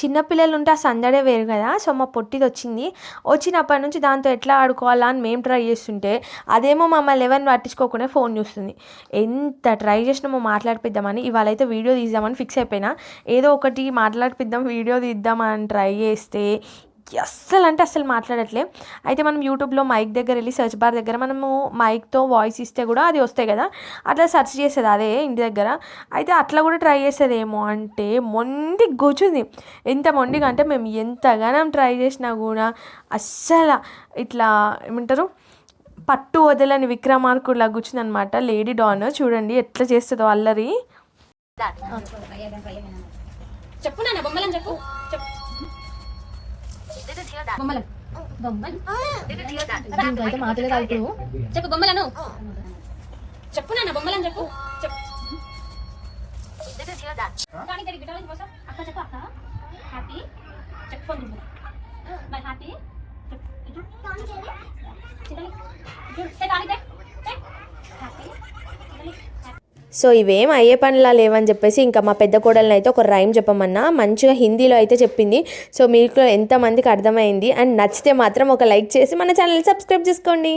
చిన్నపిల్లలు ఉంటే ఆ సందడే వేరు కదా. సో మా పొట్టిది వచ్చినప్పటి నుంచి దాంతో ఎట్లా ఆడుకోవాలా అని మేము ట్రై చేస్తుంటే అదేమో మమ్మల్ని ఎవరిని పట్టించుకోకుండా ఫోన్ చూస్తుంది. ఎంత ట్రై చేసినామో మాట్లాడిపిద్దామని, ఇవాళ అయితే వీడియో తీద్దామని ఫిక్స్ అయిపోయినా. ఏదో ఒకటి మాట్లాడిపిద్దాం వీడియో తీద్దామని ట్రై చేస్తే అస్సలు అంటే అస్సలు మాట్లాడట్లే. అయితే మనం యూట్యూబ్లో మైక్ దగ్గర వెళ్ళి సెర్చ్ బార్ దగ్గర మనము మైక్తో వాయిస్ ఇస్తే కూడా అది వస్తాయి కదా, అట్లా సెర్చ్ చేసేది అదే ఇంటి దగ్గర. అయితే అట్లా కూడా ట్రై చేసేదేమో అంటే మొండి కూర్చుంది. ఎంత మొండిగా అంటే మేము ఎంతగానం ట్రై చేసినా కూడా అస్సలు ఇట్లా ఏమంటారు పట్టు వదలని విక్రమార్కుడిలా కూర్చుంది అనమాట లేడీ డాన్. చూడండి ఎట్లా చేస్తుందో అల్లరి. చెప్పు నాన్న బొమ్మలని చెప్పు. బొమ్మలు అయితే మాటలే కాదు. చెప్పు బొమ్మలను చెప్పు నాన్న బొమ్మలని చెప్పు. అక్క చెప్పు అక్క హ్యాపీ చెప్పు బై హ్యాపీ. సో ఇవేం అయ్యే పనిలా లేవని చెప్పేసి ఇంకా మా పెద్ద కోడలను అయితే ఒక రైమ్ చెప్పమన్నా మంచిగా హిందీలో అయితే చెప్పింది. సో మీకు ఎంతమందికి అర్థమైంది అండ్ నచ్చితే మాత్రం ఒక లైక్ చేసి మన ఛానల్ సబ్స్క్రైబ్ చేసుకోండి.